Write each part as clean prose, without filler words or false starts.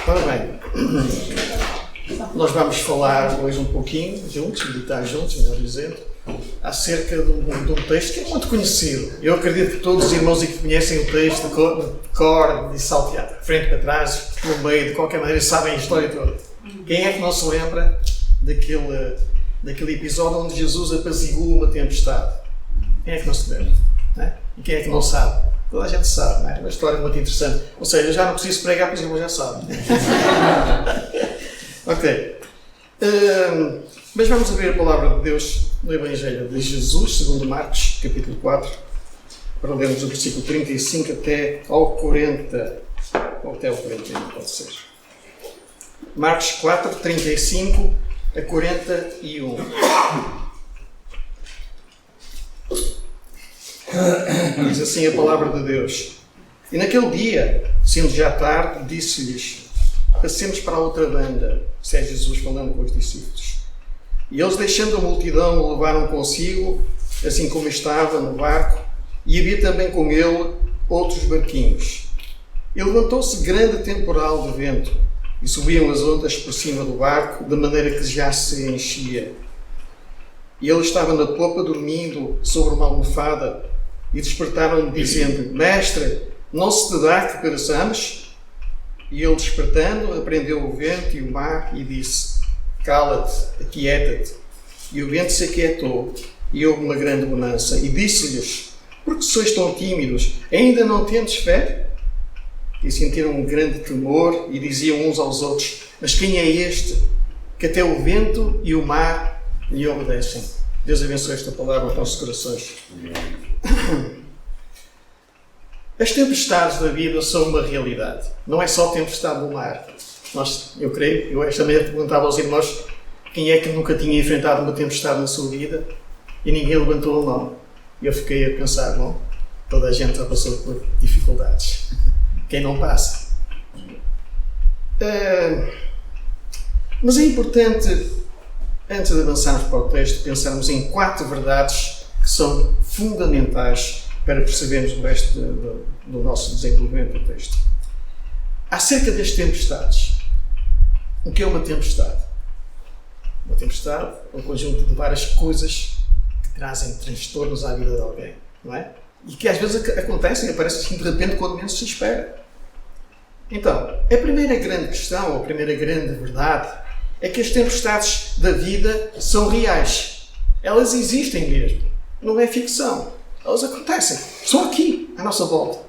Ora bem, nós vamos falar hoje um pouquinho, juntos, meditar juntos, melhor dizendo, acerca de um texto que é muito conhecido. Eu acredito que todos os irmãos que conhecem o texto de cor, de salteado, de frente para trás, pelo meio, de qualquer maneira, sabem a história toda. Quem é que não se lembra daquele episódio onde Jesus apaziguou uma tempestade? Quem é que não se lembra? Né? E quem é que não sabe? Toda a gente sabe, não é? Uma história muito interessante. Ou seja, eu já não preciso pregar, porque os irmãos já sabem. Ok. Mas vamos ver a palavra de Deus no Evangelho de Jesus, segundo Marcos, capítulo 4, para lermos o versículo 35 até ao 40. Ou até ao 41, pode ser. Marcos 4, 35 a 41. Diz assim a palavra de Deus. E naquele dia, sendo já tarde, disse-lhes: passemos para a outra banda. Isso é Jesus falando com os discípulos. E eles, deixando a multidão, o levaram consigo, assim como estava no barco, e havia também com ele outros barquinhos. E levantou-se grande temporal de vento, e subiam as ondas por cima do barco, de maneira que já se enchia. E ele estava na popa, dormindo sobre uma almofada, e despertaram-no, dizendo: Mestre, não se te dá que pereçamos? E ele, despertando, repreendeu o vento e o mar, e disse: Cala-te, aquieta-te. E o vento se aquietou, e houve uma grande bonança. E disse-lhes: Por que sois tão tímidos? Ainda não tendes fé? E sentiram um grande temor, e diziam uns aos outros: Mas quem é este, que até o vento e o mar lhe obedecem? Deus abençoe esta palavra aos nossos corações. As tempestades da vida são uma realidade. Não é só tempestade no mar. Eu esta manhã perguntava aos irmãos quem é que nunca tinha enfrentado uma tempestade na sua vida, e ninguém levantou a mão. E eu fiquei a pensar, bom, toda a gente já passou por dificuldades. Quem não passa? Mas é importante, antes de avançarmos para o texto, pensarmos em 4 verdades que são fundamentais para percebermos o resto do nosso desenvolvimento do texto. Acerca das tempestades. O que é uma tempestade? Uma tempestade é um conjunto de várias coisas que trazem transtornos à vida de alguém, não é? E que às vezes acontecem e aparecem assim de repente quando menos se espera. Então, a primeira grande questão, ou a primeira grande verdade, é que as tempestades da vida são reais. Elas existem mesmo. Não é ficção. Elas acontecem. Estão aqui, à nossa volta.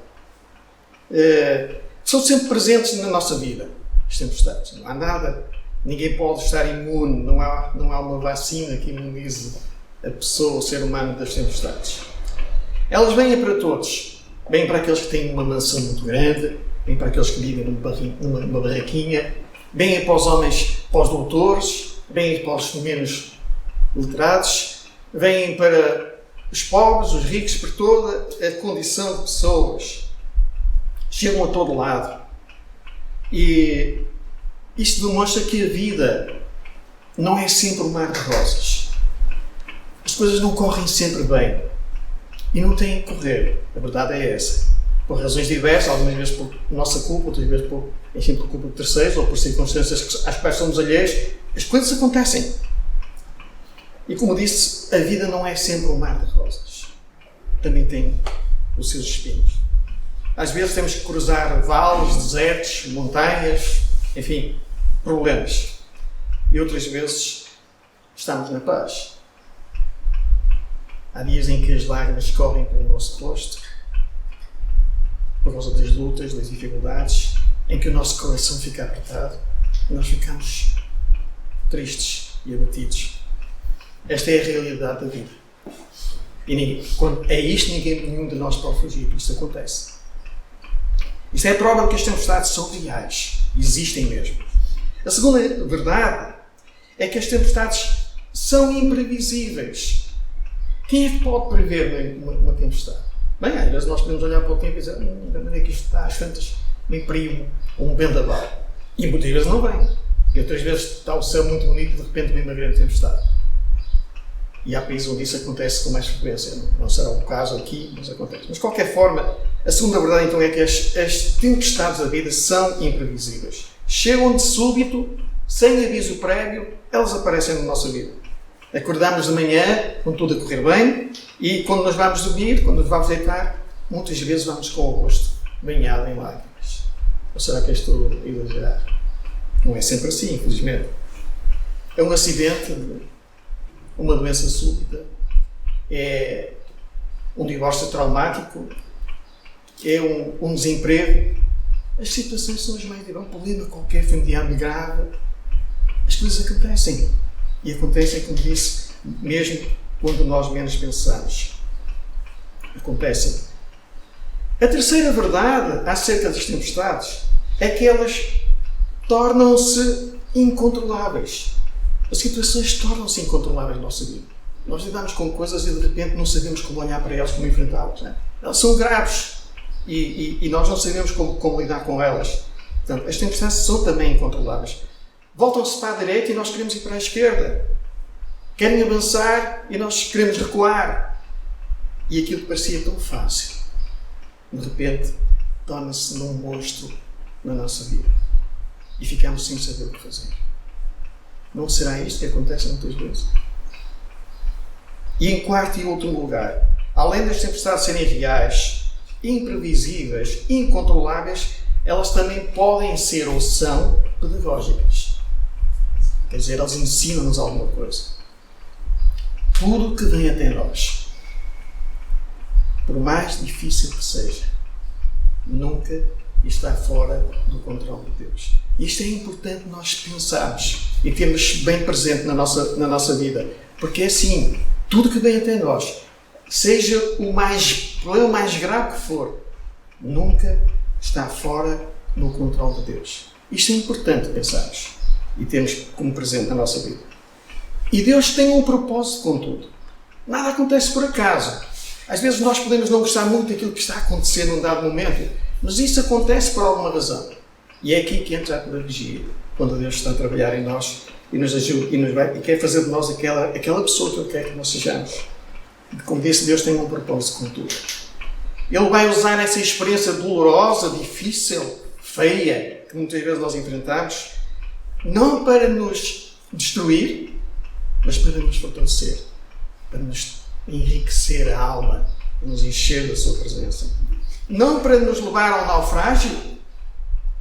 São sempre presentes na nossa vida, as tempestades. Não há nada. Ninguém pode estar imune. Não há uma vacina que imunize a pessoa, o ser humano, das tempestades. Elas vêm para todos. Vêm para aqueles que têm uma mansão muito grande. Vêm para aqueles que vivem numa barraquinha. Vêm para os homens, para os doutores. Vêm para os menos letrados. Vêm para os pobres, os ricos, por toda a condição de pessoas. Chegam a todo lado. E isto demonstra que a vida não é sempre um mar de rosas. As coisas não correm sempre bem. E não têm que correr. A verdade é essa. Por razões diversas, algumas vezes por nossa culpa, outras vezes por culpa de terceiros, ou por circunstâncias às quais somos alheios, as coisas acontecem. E como disse, a vida não é sempre um mar de rosas. Também tem os seus espinhos. Às vezes temos que cruzar vales, desertos, montanhas, enfim, problemas. E outras vezes estamos na paz. Há dias em que as lágrimas correm pelo nosso rosto, por causa das lutas, das dificuldades, em que o nosso coração fica apertado e nós ficamos tristes e abatidos. Esta é a realidade da vida. E quando é isto, nenhum de nós pode fugir. Isto acontece. Isto é a prova de que as tempestades são reais. Existem mesmo. A segunda verdade é que as tempestades são imprevisíveis. Quem é que pode prever uma tempestade? Bem, às vezes nós podemos olhar para o tempo e dizer: da maneira que isto está, às tantas, vem para aí um vendaval. E muitas vezes não vem. E outras vezes está o céu muito bonito e de repente vem uma grande tempestade. E há países onde isso acontece com mais frequência. Não será o caso aqui, mas acontece. Mas de qualquer forma, a segunda verdade então é que as tempestades da vida são imprevisíveis. chegam de súbito, sem aviso prévio, elas aparecem na nossa vida. Acordamos de manhã, com tudo a correr bem, e quando nós vamos dormir, quando nos vamos deitar, muitas vezes vamos com o rosto banhado em lágrimas. Ou será que eu estou a exagerar? Não é sempre assim, infelizmente. É um acidente, uma doença súbita, é um divórcio traumático, é um desemprego. As situações são as mais graves, um problema qualquer familiar grave. As coisas acontecem. E acontecem, como disse, mesmo quando nós menos pensamos. Acontecem. A terceira verdade acerca das tempestades é que elas tornam-se incontroláveis. As situações tornam-se incontroláveis na nossa vida. Nós lidamos com coisas e de repente não sabemos como olhar para elas, como enfrentá-las. Não é? Elas são graves e nós não sabemos como lidar com elas. Portanto, as tempestades são também incontroláveis. Voltam-se para a direita e nós queremos ir para a esquerda. Querem avançar e nós queremos recuar. E aquilo que parecia tão fácil, de repente, torna-se num monstro na nossa vida. E ficamos sem saber o que fazer. Não será isto que acontece muitas vezes? E em quarto e último lugar, além das tempestades serem reais, imprevisíveis, incontroláveis, elas também podem ser ou são pedagógicas. Quer dizer, elas ensinam-nos alguma coisa. Tudo que vem até nós, por mais difícil que seja, nunca está fora do controle de Deus. Isto é importante nós pensarmos e termos bem presente na nossa vida. Porque é assim, tudo que vem até nós, seja o problema mais grave que for, nunca está fora do controle de Deus. Isto é importante pensarmos e termos como presente na nossa vida. E Deus tem um propósito com tudo. Nada acontece por acaso. Às vezes nós podemos não gostar muito daquilo que está a acontecer num dado momento, mas isso acontece por alguma razão. E é aqui que entra a pedagogia, quando Deus está a trabalhar em nós e nos ajuda e quer fazer de nós aquela pessoa que Ele quer que nós sejamos. Como disse, Deus tem um propósito com tudo. Ele vai usar essa experiência dolorosa, difícil, feia, que muitas vezes nós enfrentamos, não para nos destruir, mas para nos fortalecer, para nos enriquecer a alma, para nos encher da sua presença. Não para nos levar ao naufrágio,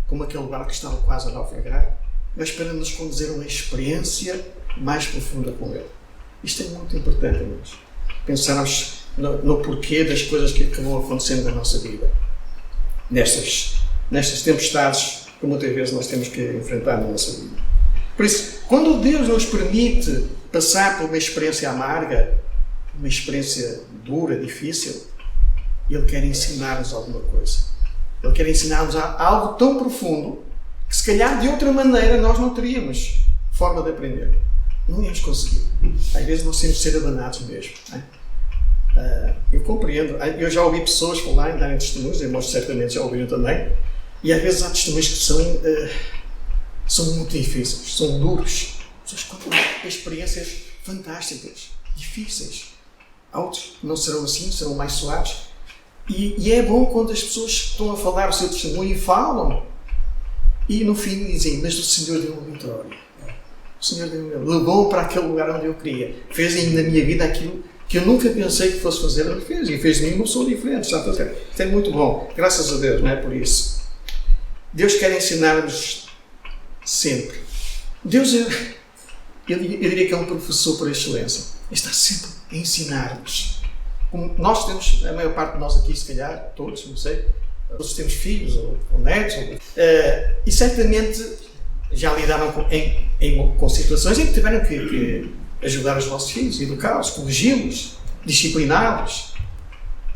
como aquele barco que estava quase a naufragar, mas para nos conduzir a uma experiência mais profunda com Ele. Isto é muito importante, amigos. Pensarmos no porquê das coisas que vão acontecendo na nossa vida. Nestas tempestades que muitas vezes nós temos que enfrentar na nossa vida. Por isso, quando Deus nos permite passar por uma experiência amarga, uma experiência dura, difícil, Ele quer ensinar-nos alguma coisa. Ele quer ensinar-nos algo tão profundo que se calhar de outra maneira nós não teríamos forma de aprender. Não íamos conseguir. Às vezes nós temos de ser abanados mesmo. Não é? Eu compreendo. Eu já ouvi pessoas falarem, darem testemunhos, irmãos certamente já ouviram também, e às vezes há testemunhos que são muito difíceis, são duros. Pessoas contam experiências fantásticas, difíceis. Outros não serão assim, serão mais suaves. E é bom quando as pessoas estão a falar o seu testemunho e falam. E no fim dizem, mas o Senhor deu uma vitória. O Senhor levou-me para aquele lugar onde eu queria. Fez na minha vida aquilo que eu nunca pensei que fosse fazer. Ele fez. E fez de mim uma pessoa diferente. Está a fazer. Isto é muito bom. Graças a Deus, não é por isso. Deus quer ensinar-nos sempre. Deus, eu diria que é um professor por excelência. Ele está sempre a ensinar-nos. Como nós temos, a maior parte de nós aqui, se calhar, todos, não sei, todos temos filhos ou netos, e certamente já lidaram com situações em que tiveram que ajudar os vossos filhos, educá-los, corrigi-los, discipliná-los.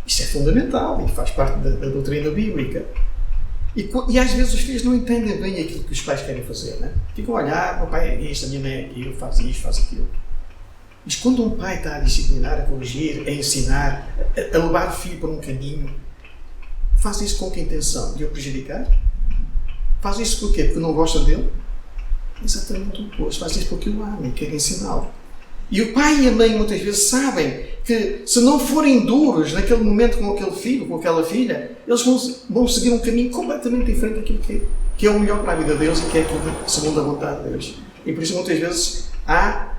Isto é fundamental e faz parte da doutrina bíblica. E às vezes os filhos não entendem bem aquilo que os pais querem fazer, né? Ficam a olhar, meu pai é isto, a minha mãe é aquilo, faz isto, faz aquilo. Mas quando um pai está a disciplinar, a corrigir, a ensinar, a levar o filho por um caminho, faz isso com que intenção? De o prejudicar? Faz isso por quê? Porque não gosta dele? Exatamente o oposto. Faz isso porque o ama e quer ensiná-lo. E o pai e a mãe muitas vezes sabem que se não forem duros naquele momento com aquele filho, com aquela filha, eles vão seguir um caminho completamente diferente daquilo que é o melhor para a vida deles e que é aquilo segundo a vontade de Deus. E por isso muitas vezes há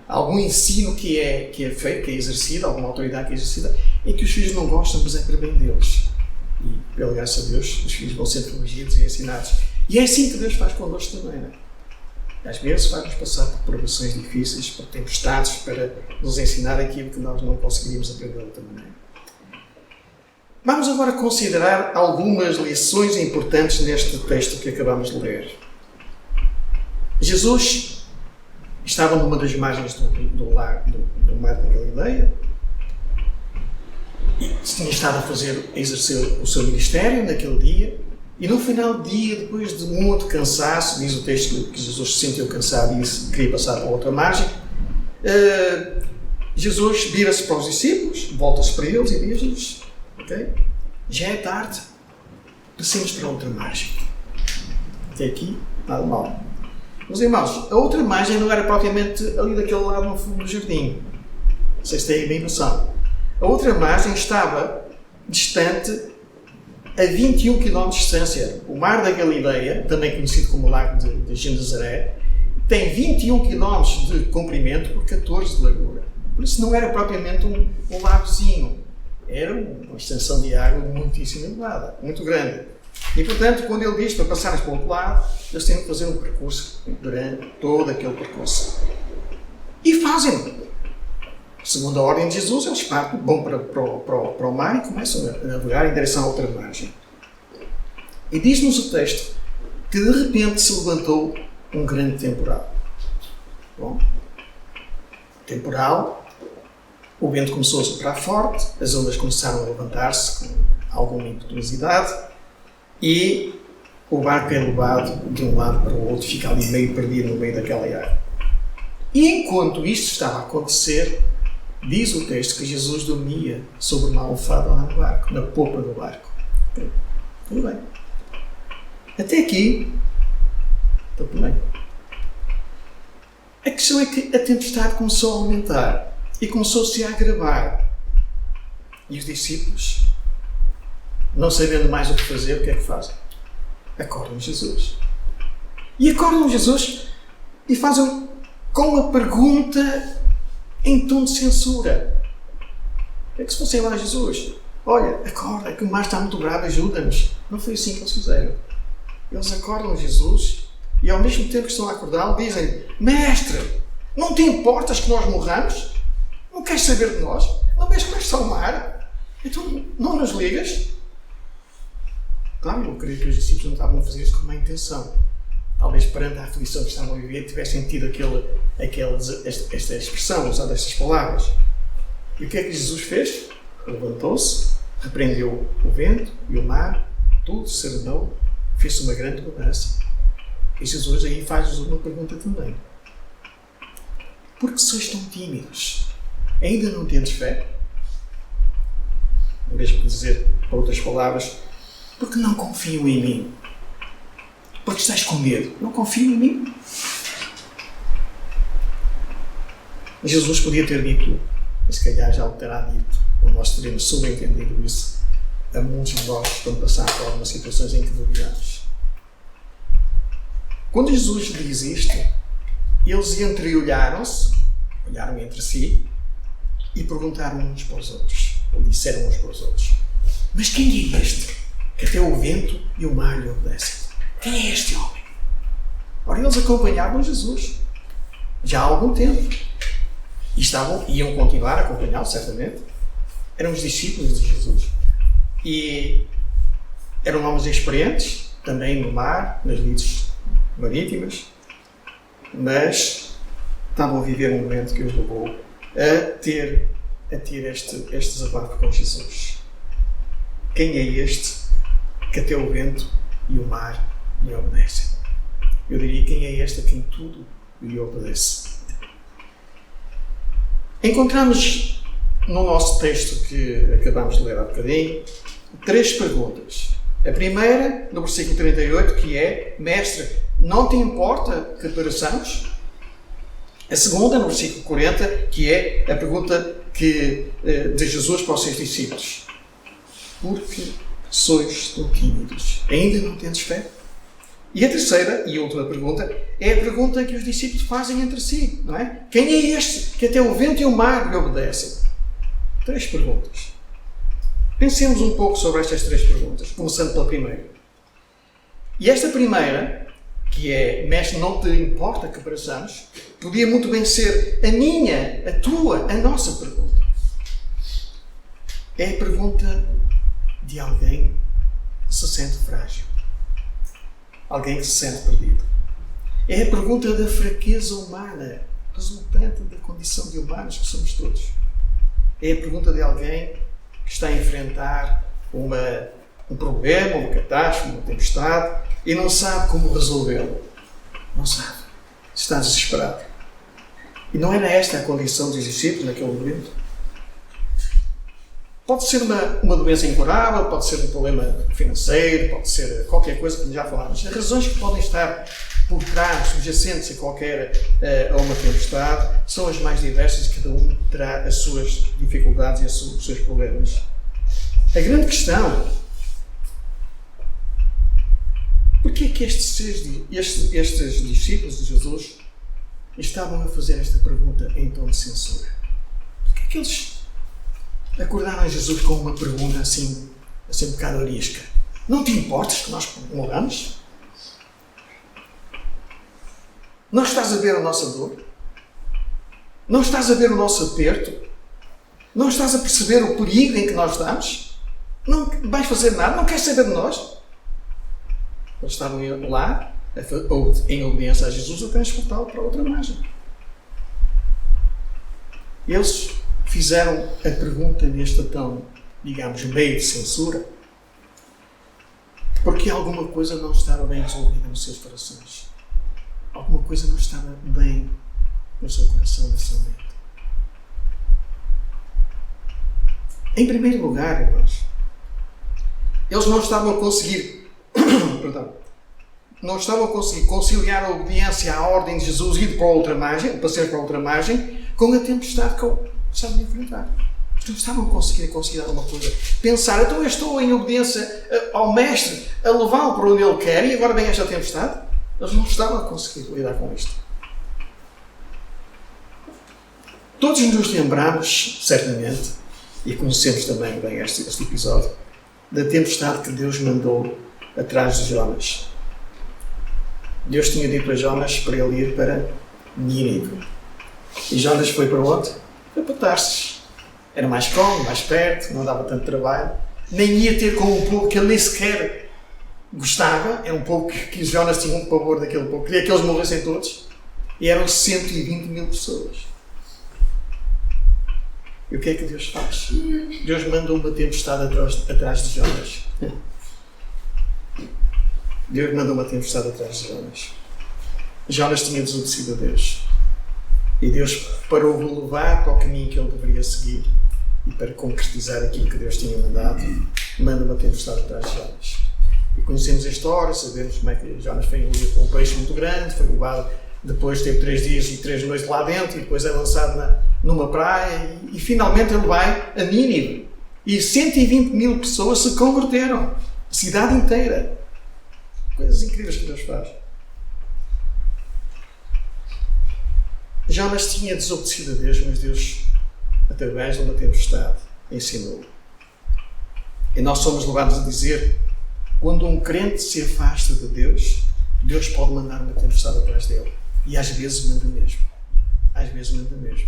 algum ensino que é feito, que é exercido, alguma autoridade que é exercida, em que os filhos não gostam, mas é para bem deles. E, pela graça de Deus, os filhos vão ser corrigidos e ensinados. E é assim que Deus faz connosco também, não é? Às vezes faz-nos passar por provações difíceis, por tempestades, para nos ensinar aquilo que nós não conseguiríamos aprender de outra maneira. Vamos agora considerar algumas lições importantes neste texto que acabamos de ler. Jesus estava numa das margens do mar da Galileia, tinha estado a exercer o seu ministério naquele dia, e no final do dia, depois de muito cansaço, diz o texto que Jesus se sentiu cansado e queria passar para outra margem, Jesus vira-se para os discípulos, volta-se para eles e diz-lhes: ok, já é tarde, passemos para outra margem. Até aqui, nada mal. Meus irmãos, a outra margem não era propriamente ali daquele lado no fundo do jardim. Vocês têm bem noção. A outra margem estava distante a 21 km de distância. O Mar da Galileia, também conhecido como o Lago de Genezaré, tem 21 km de comprimento por 14 de largura. Por isso não era propriamente um lagozinho. Era uma extensão de água muitíssimo elevada, muito grande. E, portanto, quando ele diz para passarmos para o outro lado, eles têm que fazer um percurso durante todo aquele percurso. E fazem. Segundo a ordem de Jesus, eles partem, vão para o mar e começam a navegar em direção à outra margem. E diz-nos o texto que de repente se levantou um grande temporal. Bom, temporal, o vento começou a soprar forte, as ondas começaram a levantar-se com alguma impetuosidade e o barco é levado de um lado para o outro, fica ali meio perdido no meio daquela água. E enquanto isto estava a acontecer, diz o texto que Jesus dormia sobre uma almofada lá no barco, na popa do barco. Tudo bem. Até aqui, tudo bem. A questão é que a tempestade começou a aumentar e começou-se a agravar. E os discípulos, não sabendo mais o que fazer, o que é que fazem? Acordam Jesus. E acordam Jesus e fazem com uma pergunta em tom de censura. É que se fossem lá Jesus, olha, acorda, que o mar está muito bravo, ajuda-nos. Não foi assim que eles fizeram. Eles acordam Jesus e ao mesmo tempo que estão a acordá-lo dizem: Mestre, não te importas que nós morramos? Não queres saber de nós? Não vês como está o mar? Então não nos ligas? Claro, eu creio que os discípulos não estavam a fazer isso com má intenção. Talvez perante a aflição que estavam a viver tivessem tido esta expressão, usado estas palavras. E o que é que Jesus fez? Levantou-se, repreendeu o vento e o mar, tudo serenou, fez-se uma grande mudança. E Jesus aí faz-nos uma pergunta também. Por que sois tão tímidos? Ainda não tendes fé? Em vez de dizer, por outras palavras, porque não confiam em mim? Porque estás com medo? Não confio em mim? Jesus podia ter dito, mas se calhar já o terá dito, ou nós teremos subentendido isso a muitos de nós quando passar por algumas situações em que duvidamos. Quando Jesus diz isto, eles entreolharam-se, olharam entre si e perguntaram uns para os outros, ou disseram uns para os outros: mas quem é este que até o vento e o mar lhe obedecem? Quem é este homem? Ora, eles acompanhavam Jesus já há algum tempo e iam continuar a acompanhá-lo, certamente. Eram os discípulos de Jesus e eram homens experientes também no mar, nas lides marítimas, mas estavam a viver um momento que os levou a ter este desabafo com Jesus. Quem é este que até o vento e o mar lhe obedecem? Eu diria, quem é este a quem tudo lhe obedece? Encontramos no nosso texto que acabamos de ler há bocadinho 3 perguntas. A primeira, no versículo 38, que é: Mestre, não te importa que pereçamos? A segunda, no versículo 40, que é a pergunta de Jesus para os seus discípulos. Porque sois tão tímidos? Ainda não tendes fé? E a terceira e última pergunta é a pergunta que os discípulos fazem entre si, não é? Quem é este que até o vento e o mar lhe obedecem? 3 perguntas. Pensemos um pouco sobre estas 3 perguntas, começando pela primeira. E esta primeira, que é, Mestre, não te importa que pereçamos, podia muito bem ser a minha, a tua, a nossa pergunta. É a pergunta de alguém que se sente frágil. Alguém que se sente perdido. É a pergunta da fraqueza humana, resultante da condição de humanos que somos todos. É a pergunta de alguém que está a enfrentar um problema, uma catástrofe, uma tempestade e não sabe como resolvê-lo. Não sabe. Está desesperado. E não era esta a condição dos discípulos naquele momento? Pode ser uma doença incurável, pode ser um problema financeiro, pode ser qualquer coisa que já falámos. As razões que podem estar por trás, subjacentes a uma tempestade, são as mais diversas e cada um terá as suas dificuldades e os seus problemas. A grande questão: porquê é que estes discípulos de Jesus estavam a fazer esta pergunta em tom de censura? Porquê é que eles acordaram a Jesus com uma pergunta assim um bocado arisca? Não te importas que nós morramos? Não estás a ver a nossa dor? Não estás a ver o nosso aperto? Não estás a perceber o perigo em que nós estamos? Não vais fazer nada? Não queres saber de nós? Eles estavam lá, em obediência a Jesus, a transportá-lo para outra margem. Eles fizeram a pergunta neste tom, digamos, meio de censura, porque alguma coisa não estava bem resolvida nos seus corações. Alguma coisa não estava bem no seu coração nesse momento. Em primeiro lugar, irmãos, eles não estavam a conseguir conciliar a obediência à ordem de Jesus e ir para outra margem, passear para outra margem, com a tempestade que estavam a enfrentar. Não estavam a conseguir considerar uma coisa. Pensar, então eu estou em obediência ao Mestre, a levá-lo para onde Ele quer, e agora vem esta tempestade? Eles não estavam a conseguir lidar com isto. Todos nos lembramos, certamente, e conhecemos também bem este episódio, da tempestade que Deus mandou atrás de Jonas. Deus tinha dito a Jonas para ele ir para Nínive. E Jonas foi para onde? Foi para Tarsis. Era mais cómodo, mais perto, não dava tanto trabalho. Nem ia ter com um povo que ele nem sequer gostava. Era um povo que Jonas tinha um pavor daquele povo. Queria que eles morressem todos. E eram 120 mil pessoas. E o que é que Deus faz? Deus manda uma tempestade atrás de Jonas. Deus mandou uma tempestade atrás de Jonas. Jonas tinha desobedecido a Deus. E Deus, para o levar para o caminho que ele deveria seguir e para concretizar aquilo que Deus tinha mandado, manda uma tempestade atrás de Jonas. E conhecemos a história, sabemos como é que Jonas foi engolido por um peixe muito grande, foi levado, depois teve 3 dias e 3 noites lá dentro, e depois é lançado numa praia, e finalmente ele vai a Nínive. E 120 mil pessoas se converteram. A cidade inteira. Coisas incríveis que Deus faz. Jonas tinha desobedecido a Deus, mas Deus, através de uma tempestade, ensinou. E nós somos levados a dizer, quando um crente se afasta de Deus, Deus pode mandar uma tempestade atrás dele. E às vezes manda mesmo. Às vezes manda mesmo.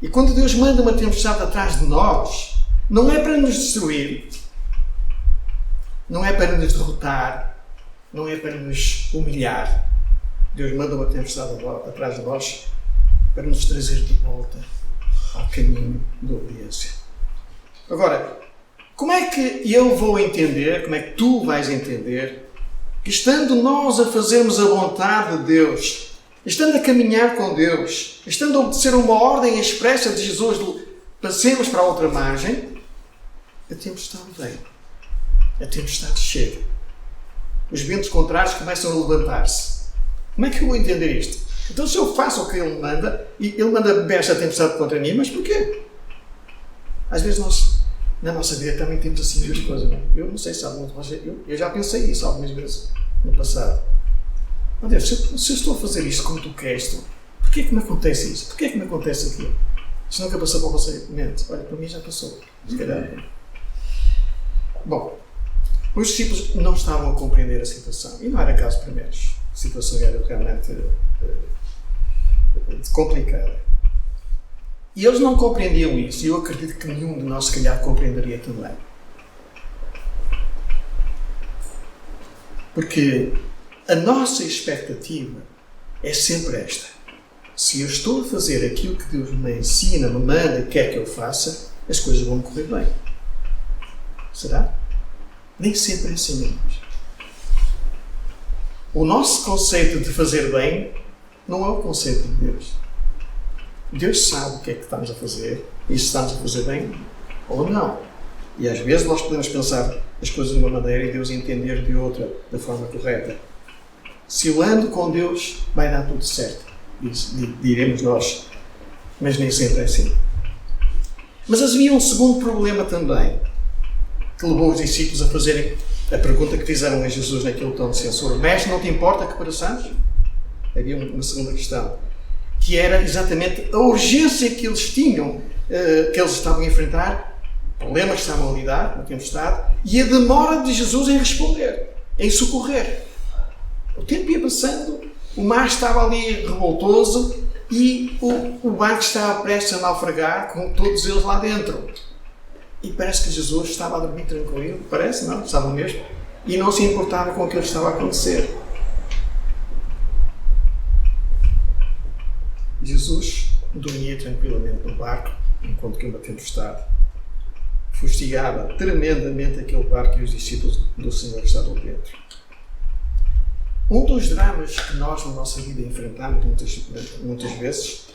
E quando Deus manda uma tempestade atrás de nós, não é para nos destruir, não é para nos derrotar, não é para nos humilhar. Deus manda uma tempestade atrás de nós para nos trazer de volta ao caminho da obediência. Agora, como é que eu vou entender, como é que tu vais entender, que estando nós a fazermos a vontade de Deus, estando a caminhar com Deus, estando a obedecer uma ordem expressa de Jesus de passemos para a outra margem, a tempestade vem. A tempestade chega. Os ventos contrários começam a levantar-se. Como é que eu vou entender isto? Então se eu faço o que Ele manda, e Ele manda beber esta tempestade contra mim, mas porquê? Às vezes nós, na nossa vida, também temos assim duas coisas. Não? Eu não sei se sabe, eu já pensei isso algumas vezes no passado. Meu Deus, se eu estou a fazer isto como tu queres, porquê que me acontece isso? Porquê que me acontece aquilo? Isto nunca passou para você mente. Olha, para mim já passou. Se calhar. Bom, os discípulos não estavam a compreender a situação. E não era caso primeiros. A situação era realmente complicada. E eles não compreendiam isso. E eu acredito que nenhum de nós, se calhar, compreenderia também. Porque a nossa expectativa é sempre esta. Se eu estou a fazer aquilo que Deus me ensina, me manda, quer que eu faça, as coisas vão correr bem. Será? Nem sempre é assim, irmãos. O nosso conceito de fazer bem não é o conceito de Deus. Deus sabe o que é que estamos a fazer e se estamos a fazer bem ou não. E às vezes nós podemos pensar as coisas de uma maneira e Deus entender de outra, da forma correta. Se eu ando com Deus, vai dar tudo certo. Diremos nós. Mas nem sempre é assim. Mas havia um segundo problema também, que levou os discípulos a fazerem a pergunta que fizeram a Jesus naquele tom de censura. Mestre, não te importa que pereçamos? Havia uma segunda questão, que era exatamente a urgência que eles tinham, que eles estavam a enfrentar, problemas que estavam a lidar com a tempestade, e a demora de Jesus em responder, em socorrer. O tempo ia passando, o mar estava ali revoltoso e o barco estava prestes a naufragar com todos eles lá dentro. E parece que Jesus estava a dormir tranquilo, parece, não? Estava mesmo. E não se importava com aquilo que estava a acontecer. Jesus dormia tranquilamente no barco, enquanto que uma tempestade fustigava tremendamente aquele barco e os discípulos do Senhor estavam dentro. Um dos dramas que nós na nossa vida enfrentamos muitas vezes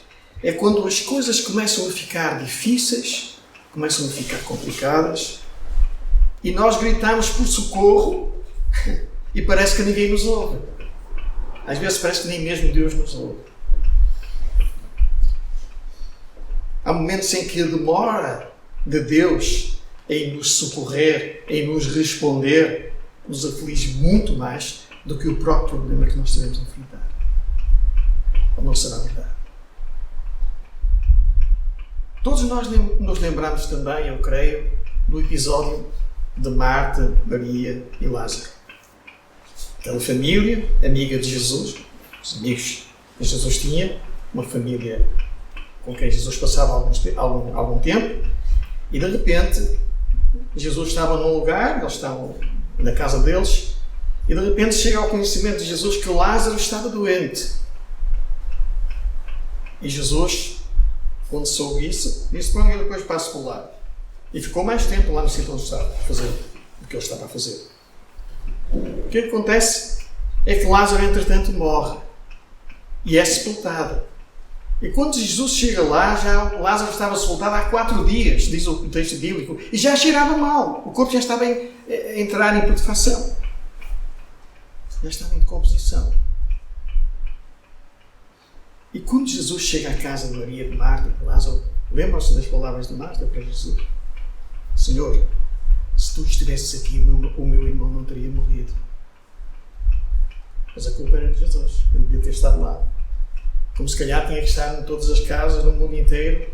é quando as coisas começam a ficar difíceis, começam a ficar complicadas e nós gritamos por socorro e parece que ninguém nos ouve. Às vezes parece que nem mesmo Deus nos ouve. Há momentos em que a demora de Deus em nos socorrer, em nos responder, nos aflige muito mais do que o próprio problema que nós teremos a enfrentar. Ou não será verdade? Todos nós nos lembramos também, eu creio, do episódio de Marta, Maria e Lázaro. Aquela família, amiga de Jesus, os amigos que Jesus tinha, uma família com quem Jesus passava algum tempo, e de repente Jesus estava num lugar, eles estavam na casa deles, e de repente chega ao conhecimento de Jesus que Lázaro estava doente. E Jesus, quando soube isso, disse para ele depois passe por lá. E ficou mais tempo lá no sítio onde estava a fazer o que ele estava a fazer. O que acontece é que Lázaro, entretanto, morre e é sepultado. E quando Jesus chega lá, já Lázaro estava sepultado há 4 dias, diz o texto bíblico, e já cheirava mal. O corpo já estava a entrar em putrefação. Já estava em decomposição. E quando Jesus chega à casa de Maria, de Marta e de Lázaro, lembram-se das palavras de Marta para Jesus? Senhor, se tu estivesses aqui, o meu irmão não teria morrido. Mas a culpa era de Jesus. Ele devia ter estado lá. Como se calhar tinha que estar em todas as casas, no mundo inteiro,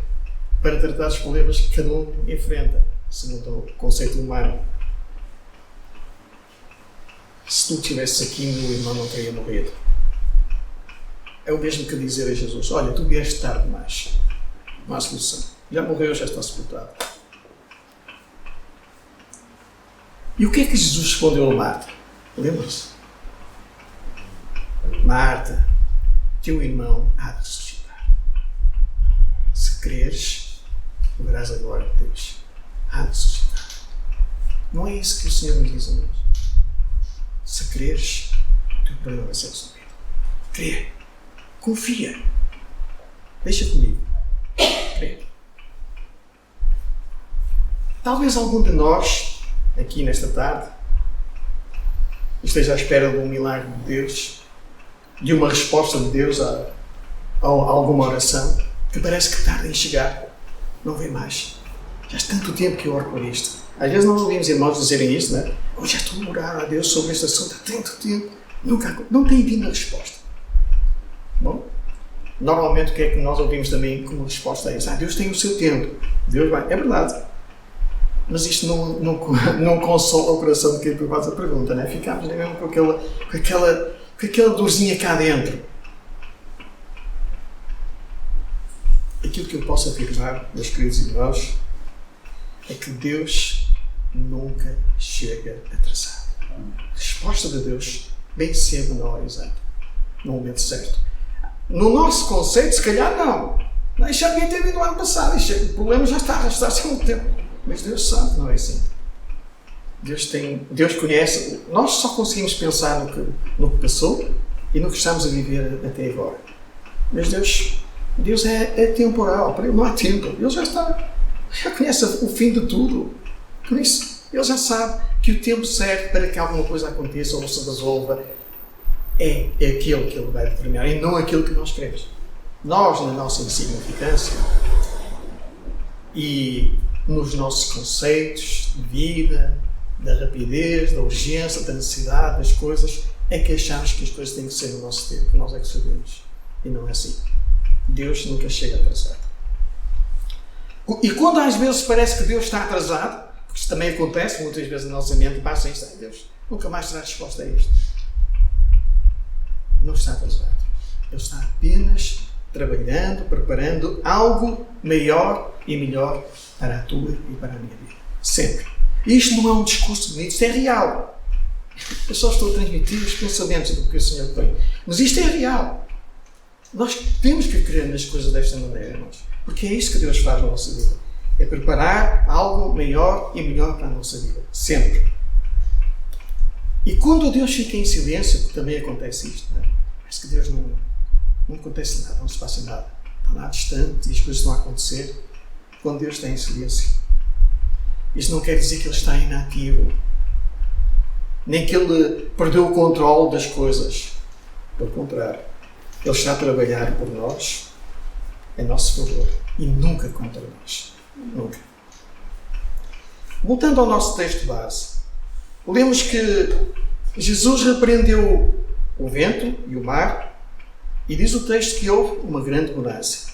para tratar os problemas que cada um enfrenta, segundo o conceito humano. Se tu estivesses aqui, meu irmão não teria morrido. É o mesmo que dizer a Jesus, olha, tu vieste tarde demais. Não há solução. Já morreu, já está sepultado. E o que é que Jesus respondeu a Marta? Lembra-se? Marta, teu irmão há de ressuscitar. Se creres, verás a glória de Deus. Há de ressuscitar. Não é isso que o Senhor nos diz a nós. Se creres, o teu problema vai ser resolvido. Crê. Confia. Deixa comigo. Crê. Talvez algum de nós, aqui nesta tarde, esteja à espera de um milagre de Deus, de uma resposta de Deus ou alguma oração que parece que tarda em chegar, não vem mais. Já há tanto tempo que eu oro por isto. Às vezes nós ouvimos irmãos dizerem isto, não é? Eu já estou a orar a Deus sobre este assunto há tanto tempo, não tem vindo a resposta. Bom, normalmente o que é que nós ouvimos também como resposta a isso? Deus tem o seu tempo, Deus vai. É verdade. Mas isto não consola o coração de quem faz a pergunta, não é? Ficamos mesmo com aquela dorzinha cá dentro. Aquilo que eu posso afirmar, meus queridos irmãos, é que Deus nunca chega atrasado. A resposta de Deus bem cedo na hora exata, no momento certo. No nosso conceito, se calhar não. Isso já devia ter vindo no ano passado. O problema já está há muito tempo. Mas Deus sabe que não é assim. Deus conhece. Nós só conseguimos pensar no que passou e no que estamos a viver até agora. Mas Deus é temporal. Para Ele não há tempo. Ele já conhece o fim de tudo. Por isso, Ele já sabe que o tempo certo para que alguma coisa aconteça ou se resolva é aquele que Ele vai determinar e não aquilo que nós queremos. Nós, na nossa insignificância e nos nossos conceitos de vida, da rapidez, da urgência, da necessidade das coisas, é que achamos que as coisas têm que ser no nosso tempo. Nós é que sabemos. E não é assim. Deus nunca chega atrasado. E quando às vezes parece que Deus está atrasado, porque isso também acontece muitas vezes na nossa mente, passa isto, Deus nunca mais terá resposta a isto. Não está atrasado. Ele está apenas trabalhando, preparando algo maior e melhor para a tua e para a minha vida. Sempre. Isto não é um discurso bonito, isto é real. Eu só estou a transmitir os pensamentos do que o Senhor tem. Mas isto é real. Nós temos que crer nas coisas desta maneira, irmãos. Porque é isso que Deus faz na nossa vida. É preparar algo maior e melhor para a nossa vida. Sempre. E quando Deus fica em silêncio, porque também acontece isto, não é? Parece que Deus não acontece nada, não se passa nada. Está lá distante e as coisas estão a acontecer. Quando Deus está em silêncio, isto não quer dizer que Ele está inativo. Nem que Ele perdeu o controle das coisas. Pelo contrário. Ele está a trabalhar por nós, a nosso favor, e nunca contra nós. Nunca. Voltando ao nosso texto base, lemos que Jesus repreendeu o vento e o mar, e diz o texto que houve uma grande bonança.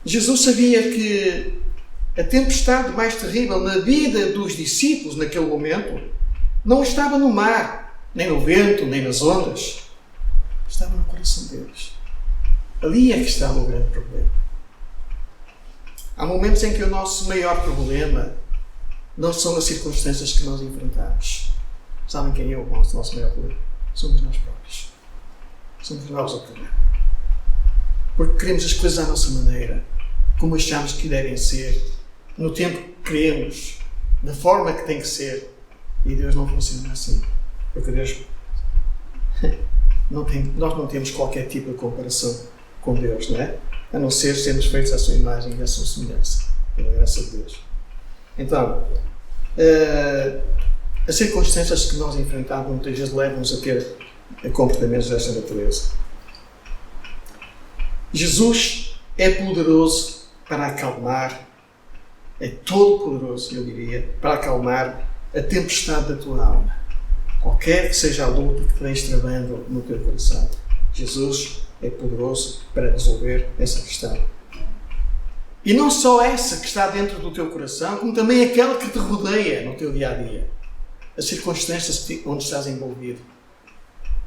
Jesus sabia que a tempestade mais terrível na vida dos discípulos naquele momento não estava no mar, nem no vento, nem nas ondas. Estava no coração deles. Ali é que estava o grande problema. Há momentos em que o nosso maior problema não são as circunstâncias que nós enfrentamos. Sabem quem é o nosso maior problema? Somos nós próprios. Somos nós o problema. Porque queremos as coisas à nossa maneira, como achamos que devem ser, no tempo que queremos, da forma que tem que ser. E Deus não funciona assim. Porque Deus... nós não temos qualquer tipo de comparação com Deus, não é? A não ser sermos feitos à sua imagem e à sua semelhança, pela graça de Deus. Então, as circunstâncias que nós enfrentamos muitas vezes levam-nos a ter comportamentos desta natureza. Jesus é poderoso para acalmar, é todo poderoso, eu diria, para acalmar a tempestade da tua alma. Qualquer que seja a luta que tens travando no teu coração, Jesus é poderoso para resolver essa questão. E não só essa que está dentro do teu coração, como também aquela que te rodeia no teu dia-a-dia. As circunstâncias onde estás envolvido.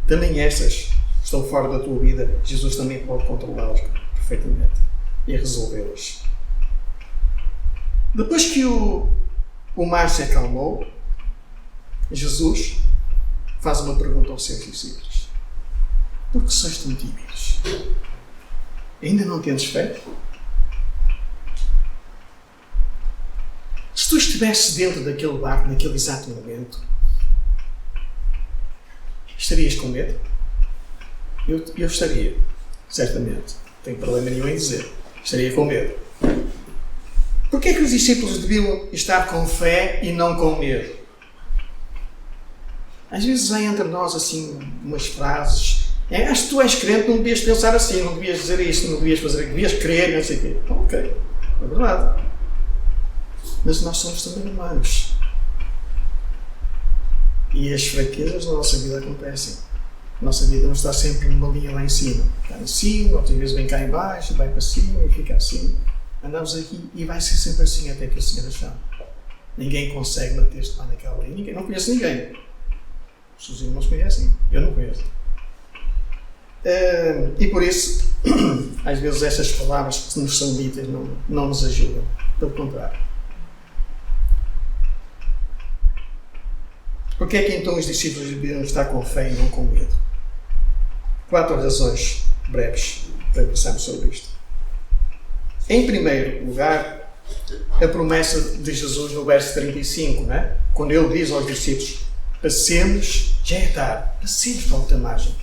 Também essas estão fora da tua vida. Jesus também pode controlá-las perfeitamente e resolvê-las. Depois que o mar se acalmou, Jesus faz uma pergunta aos seus discípulos. Por que sois tão tímidos? Ainda não tendes fé? Se tu estivesses dentro daquele barco, naquele exato momento, estarias com medo? Eu estaria, certamente. Não tenho problema nenhum em dizer. Estaria com medo. Porquê é que os discípulos deviam estar com fé e não com medo? Às vezes há entre nós assim umas frases Se tu és crente, não devias pensar assim, não devias dizer isto, não devias fazer aquilo, devias crer, não sei o quê. Ok, é verdade. Mas nós somos também humanos. E as fraquezas da nossa vida acontecem. A nossa vida não está sempre numa linha lá em cima. Está em cima, outras vezes vem cá em baixo, vai para cima e fica assim. Andamos aqui e vai ser sempre assim até que o Senhor nos chame. Ninguém consegue bater-se lá naquela linha. Não conhece ninguém. Os seus irmãos conhecem, eu não conheço. E por isso, às vezes estas palavras que nos são ditas não nos ajudam. Pelo contrário. Porque é que então os discípulos deviam estar com fé e não com medo? 4 razões breves para pensarmos sobre isto. Em primeiro lugar, a promessa de Jesus no verso 35, não é? Quando ele diz aos discípulos: passemos, já é tarde, passemos para a outra margem.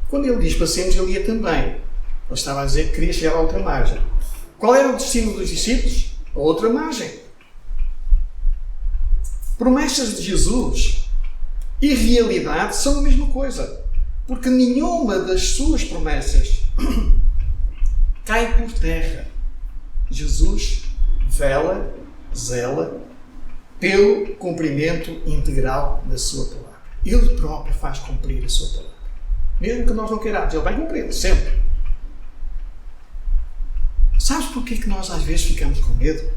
Quando ele diz passemos, ele ia também. Ele estava a dizer que queria chegar à outra margem. Qual era o destino dos discípulos? A outra margem. Promessas de Jesus e realidade são a mesma coisa. Porque nenhuma das suas promessas cai por terra. Jesus zela pelo cumprimento integral da sua palavra. Ele próprio faz cumprir a sua palavra. Mesmo que nós não queiramos, ele vai cumprir, sempre. Sabes porquê que nós às vezes ficamos com medo?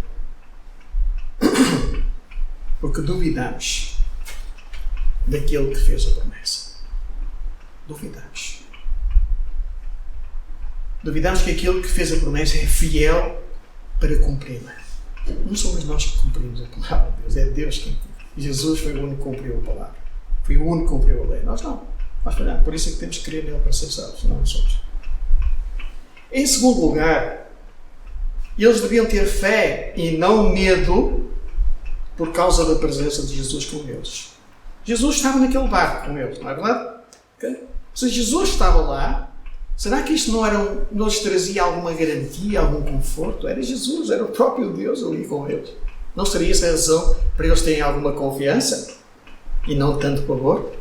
Porque duvidamos daquele que fez a promessa. Duvidamos. Duvidamos que aquele que fez a promessa é fiel para cumpri-la. Não somos nós que cumprimos a palavra de Deus, é Deus quem cumpre. Jesus foi o único que cumpriu a palavra. Foi o único que cumpriu a lei. Nós não. Nós falhamos. Por isso é que temos que crer nele para ser salvos, não somos. Em segundo lugar, eles deviam ter fé e não medo por causa da presença de Jesus com eles. Jesus estava naquele barco com eles, não é verdade? Okay? Se Jesus estava lá, será que isto não lhes trazia alguma garantia, algum conforto? Era Jesus, era o próprio Deus ali com eles. Não seria essa a razão para eles terem alguma confiança e não tanto pavor?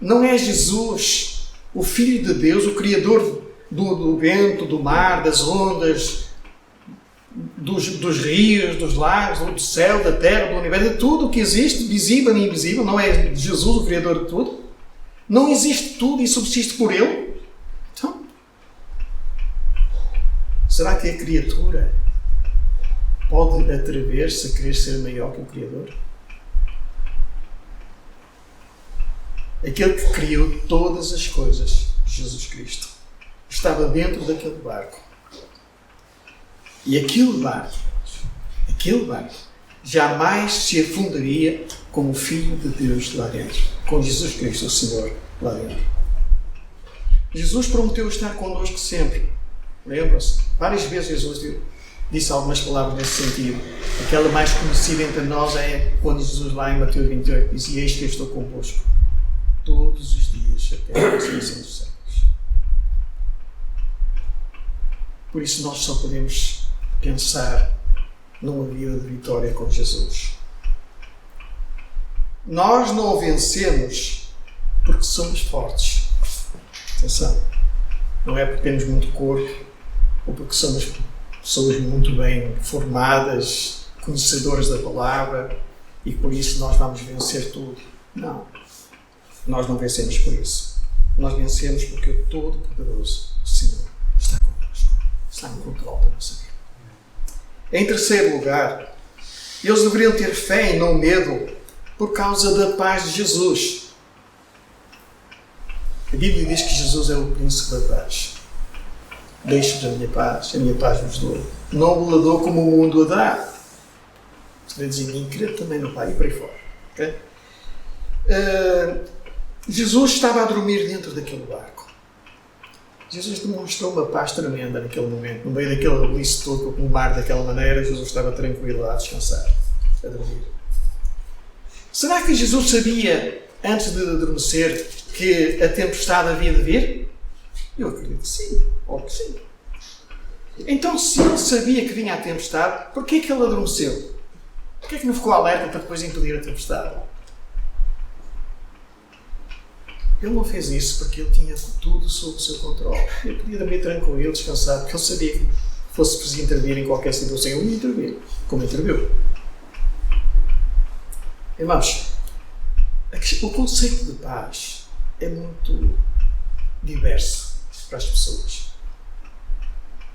Não é Jesus, o Filho de Deus, o Criador do vento, do mar, das ondas, dos rios, dos lagos, do céu, da terra, do universo, de tudo o que existe, visível e invisível? Não é Jesus o Criador de tudo? Não existe tudo e subsiste por Ele? Então, será que a criatura pode atrever-se a querer ser maior que o Criador? Aquele que criou todas as coisas, Jesus Cristo, estava dentro daquele barco. E aquele barco, jamais se afundaria com o Filho de Deus lá dentro, com Jesus Cristo, o Senhor, lá dentro. Jesus prometeu estar connosco sempre. Lembra-se? Várias vezes Jesus disse algumas palavras nesse sentido. Aquela mais conhecida entre nós é quando Jesus lá em Mateus 28 diz: eis que eu estou convosco todos os dias até a expiação dos séculos. Por isso nós só podemos pensar numa vida de vitória com Jesus. Nós não vencemos porque somos fortes. Atenção. Não é porque temos muito corpo ou porque somos pessoas muito bem formadas, conhecedoras da palavra e por isso nós vamos vencer tudo. Não. Nós não vencemos por isso. Nós vencemos porque o Todo-Poderoso, o Senhor, está connosco. Está no controle da nossa vida. Em terceiro lugar, eles deveriam ter fé e não medo por causa da paz de Jesus. A Bíblia diz que Jesus é o príncipe da paz. Deixe-vos a minha paz vos dou. Não o dou como o mundo a dá. Quer dizer, em mim, crê também no Pai e por aí fora. Okay? Jesus estava a dormir dentro daquele barco. Jesus demonstrou uma paz tremenda naquele momento. No meio daquele rebuliço todo, com o mar daquela maneira, Jesus estava tranquilo a descansar, a dormir. Será que Jesus sabia, antes de adormecer, que a tempestade havia de vir? Eu acredito que sim, ou que sim. Então, se ele sabia que vinha a tempestade, por que ele adormeceu? Por que não ficou alerta para depois impedir a tempestade? Ele não fez isso porque ele tinha tudo sob o seu controle. Ele podia dormir tranquilo, descansar, porque ele sabia que fosse preciso intervir em qualquer situação. Ele ia intervir, como interviu. Irmãos, o conceito de paz é muito diverso para as pessoas.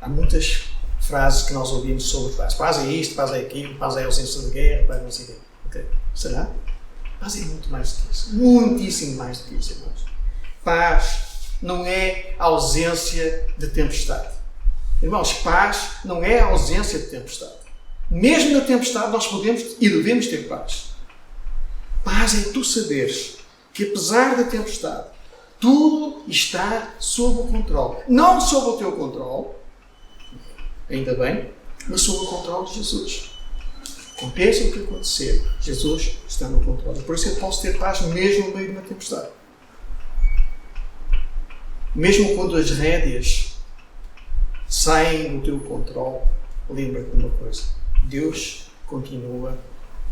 Há muitas frases que nós ouvimos sobre paz. Paz é isto, paz é aquilo, paz é a ausência de guerra, paz não sei o quê. Okay. Será? Paz é muito mais do que isso. Muitíssimo mais do que isso, irmãos. Paz não é ausência de tempestade. Irmãos, paz não é ausência de tempestade. Mesmo na tempestade nós podemos e devemos ter paz. Paz é tu saberes que apesar da tempestade, tudo está sob o controle. Não sob o teu controle, ainda bem, mas sob o controle de Jesus. Aconteça o que acontecer, Jesus está no controle. Por isso eu posso ter paz mesmo no meio de uma tempestade. Mesmo quando as rédeas saem do teu controle, lembra-te de uma coisa. Deus continua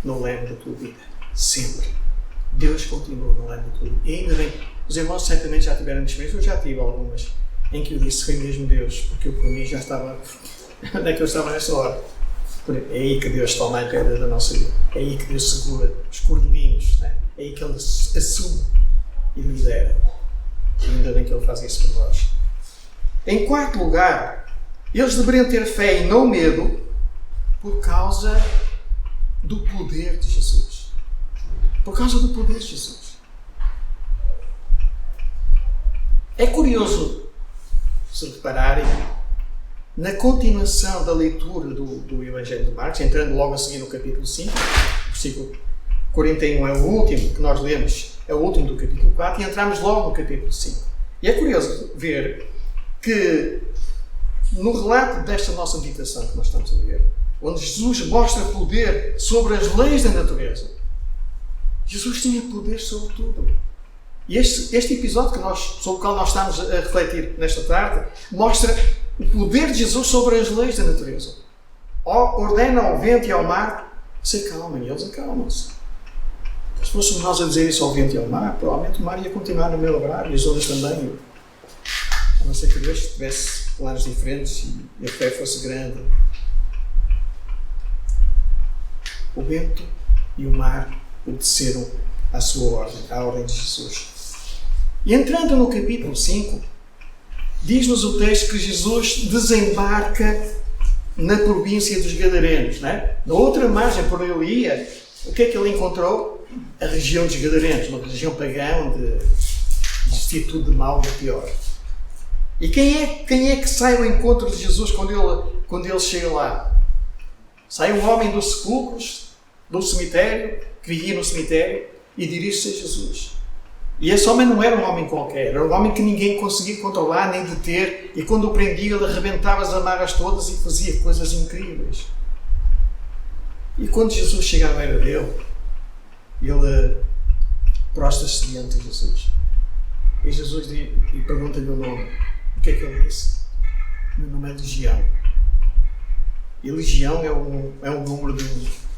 no leme da tua vida. Sempre. Deus continua no leme da tua vida. E ainda bem, os irmãos certamente já tiveram experiências, eu já tive algumas, em que eu disse, foi mesmo Deus, porque eu por mim já estava... Onde é que eu estava nessa hora? É aí que Deus toma a pedra da nossa vida. É aí que Deus segura os cordelinhos. Né? É aí que Ele assume e lidera. E ainda bem que Ele faz isso por nós. Em quarto lugar, eles deveriam ter fé e não medo por causa do poder de Jesus. Por causa do poder de Jesus. É curioso, se repararem, na continuação da leitura do Evangelho de Marcos, entrando logo a seguir no capítulo 5, versículo 41 é o último que nós lemos, é o último do capítulo 4, e entramos logo no capítulo 5. E é curioso ver que no relato desta nossa meditação que nós estamos a ler, onde Jesus mostra poder sobre as leis da natureza, Jesus tinha poder sobre tudo. E este episódio sobre o qual nós estamos a refletir nesta tarde mostra o poder de Jesus sobre as leis da natureza. Ordena ao vento e ao mar se acalmem, e eles acalmam-se. Se fôssemos nós a dizer isso ao vento e ao mar, provavelmente o mar ia continuar no meu lugar e as ondas também. A não ser que Deus tivesse planos diferentes e a fé fosse grande. O vento e o mar obedeceram à sua ordem, à ordem de Jesus. E entrando no capítulo 5, diz-nos o texto que Jesus desembarca na província dos Gadarenos. Né? Na outra margem, por onde ele ia, o que é que ele encontrou? A região dos Gadarenos, uma região pagã onde existia tudo de mal e de pior. E quem é que sai ao encontro de Jesus quando ele chega lá? Sai um homem dos sepulcros, do cemitério, que vivia no cemitério, e dirige-se a Jesus. E esse homem não era um homem qualquer, era um homem que ninguém conseguia controlar nem deter, e quando o prendia ele arrebentava as amarras todas e fazia coisas incríveis. E quando Jesus chega à beira dele, ele prostra-se diante de Jesus. E Jesus pergunta-lhe o nome. O que é que ele disse? Meu nome é Legião. E Legião é um número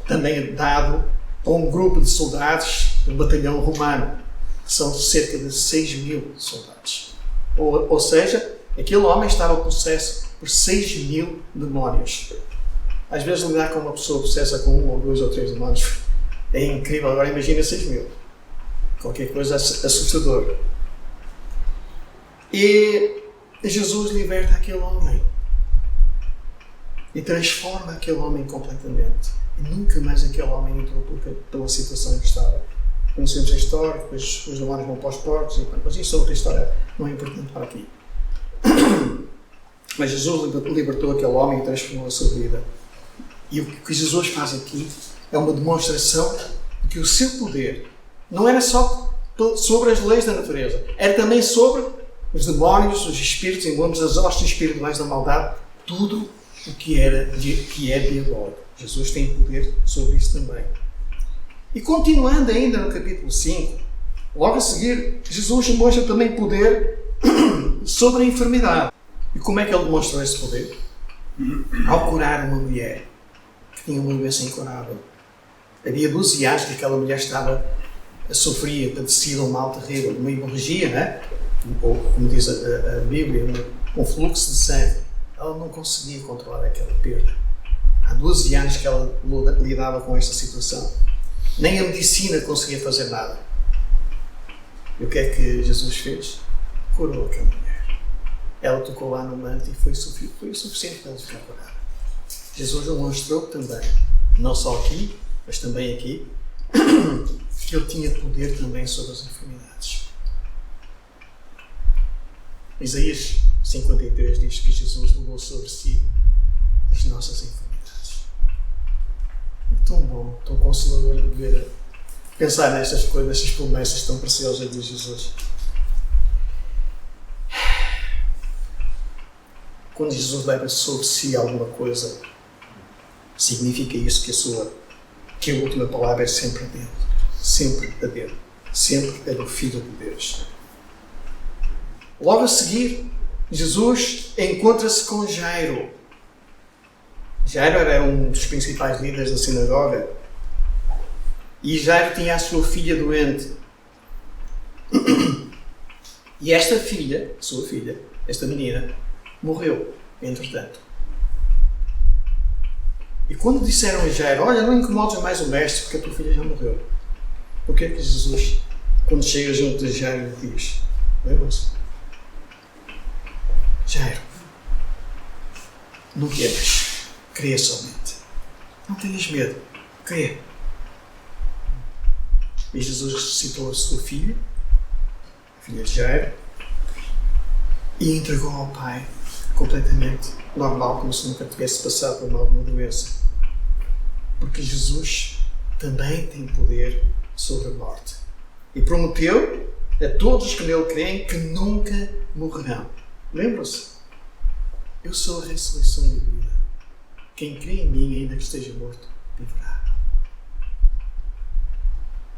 também dado a um grupo de soldados, um batalhão romano, que são cerca de 6.000 soldados. Ou seja, aquele homem estava possesso por 6.000 demónios. Às vezes lidar com uma pessoa possessa com 1 ou 2 ou 3 demónios é incrível. Agora imagina 6.000. Qualquer coisa assustadora. E Jesus liberta aquele homem. E transforma aquele homem completamente. E nunca mais aquele homem entrou pela situação em que estava. Conhecemos a história, depois os demónios vão para os porcos, mas isso é outra história, não é importante para aqui. Mas Jesus libertou aquele homem e transformou a sua vida. E o que Jesus faz aqui é uma demonstração de que o seu poder não era só sobre as leis da natureza, era também sobre os demónios, os espíritos, envolvemos as hostes espirituais da maldade, tudo o que é diabólico. Jesus tem poder sobre isso também. E continuando ainda no capítulo 5, logo a seguir, Jesus demonstra também poder sobre a enfermidade. E como é que ele demonstrou esse poder? Ao curar uma mulher que tinha uma doença incurável. Havia 12 anos que aquela mulher estava sofria, padecia um mal terrível, uma hemorragia, né? Ou, como diz a Bíblia, um fluxo de sangue. Ela não conseguia controlar aquela perda. Há 12 anos que ela lidava com esta situação. Nem a medicina conseguia fazer nada. E o que é que Jesus fez? Curou aquela mulher. Ela tocou lá no manto e foi o suficiente para ela ficar curada. Jesus demonstrou também, não só aqui, mas também aqui, que ele tinha poder também sobre as enfermidades. Isaías 53 diz que Jesus levou sobre si as nossas enfermidades. É tão bom, tão consolador de ver, pensar nestas coisas, nestas promessas tão preciosas de Jesus. Quando Jesus leva sobre si alguma coisa, significa isso que a última palavra é sempre a dele. Sempre a dele. Sempre é do Filho de Deus. Logo a seguir, Jesus encontra-se com Jairo. Jairo era um dos principais líderes da sinagoga. E Jairo tinha a sua filha doente. E esta filha, sua filha, esta menina, morreu, entretanto. E quando disseram a Jairo, olha, não incomodes mais o mestre, porque a tua filha já morreu. O que é que Jesus, quando chega junto de Jairo, diz? Lembram-se? Jairo, não temas, creia somente. Não tenhas medo, creia. E Jesus ressuscitou a sua filha, a filha de Jairo, e entregou ao Pai completamente normal, como se nunca tivesse passado por alguma doença. Porque Jesus também tem poder sobre a morte. E prometeu a todos que nele creem que nunca morrerão. Lembram-se? Eu sou a ressurreição e a vida. Quem crê em mim, ainda que esteja morto, viverá.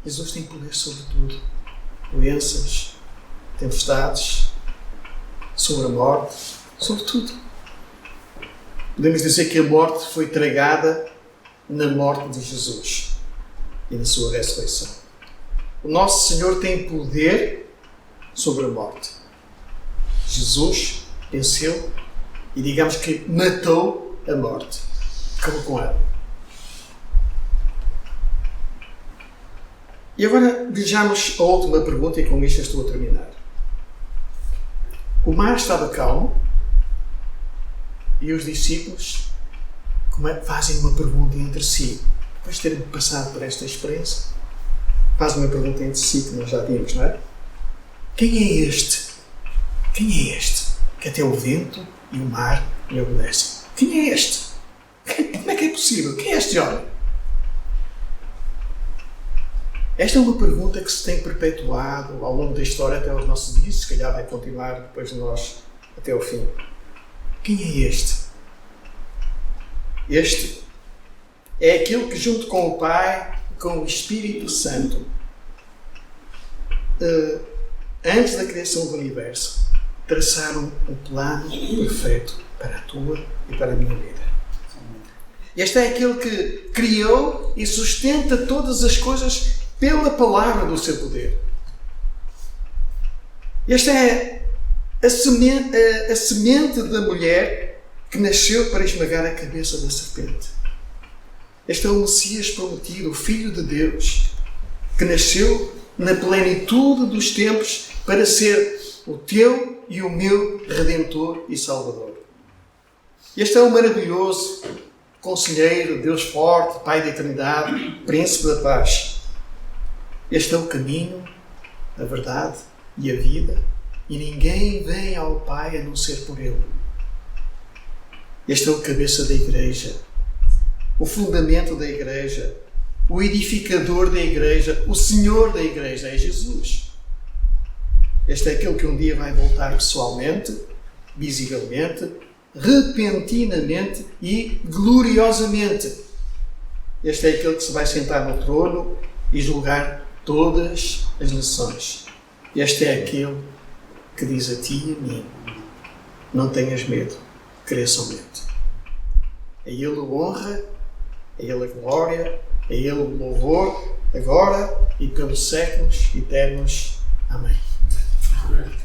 Jesus tem poder sobre tudo. Doenças, tempestades, sobre a morte, sobre tudo. Podemos dizer que a morte foi tragada na morte de Jesus e na sua ressurreição. O nosso Senhor tem poder sobre a morte. Jesus venceu e digamos que matou a morte. Acabou com ela. E agora vejamos a última pergunta e com isto estou a terminar. O mar estava calmo e os discípulos fazem uma pergunta entre si. Depois de terem passado por esta experiência, fazem uma pergunta entre si que nós já vimos, não é? Quem é este? Quem é este que até o vento e o mar lhe obedecem? Quem é este? Como é que é possível? Quem é este homem? Esta é uma pergunta que se tem perpetuado ao longo da história até aos nossos dias, se calhar vai continuar depois de nós até o fim. Quem é este? Este é aquele que junto com o Pai, com o Espírito Santo, antes da criação do universo, traçaram um plano perfeito para a tua e para a minha vida. Este é aquele que criou e sustenta todas as coisas pela palavra do seu poder. Esta é a semente da mulher que nasceu para esmagar a cabeça da serpente. Este é o Messias prometido, o Filho de Deus, que nasceu na plenitude dos tempos para ser o teu e o meu Redentor e Salvador. Este é o maravilhoso Conselheiro, Deus forte, Pai da eternidade, Príncipe da paz. Este é o caminho, a verdade e a vida, e ninguém vem ao Pai a não ser por Ele. Este é o cabeça da Igreja, o fundamento da Igreja, o edificador da Igreja, o Senhor da Igreja, é Jesus. Este é aquele que um dia vai voltar pessoalmente, visivelmente, repentinamente e gloriosamente. Este é aquele que se vai sentar no trono e julgar todas as nações. Este é aquele que diz a ti e a mim: não tenhas medo, crê somente. A Ele a honra, a Ele a glória, A Ele o louvor, agora e pelos séculos eternos. Amém.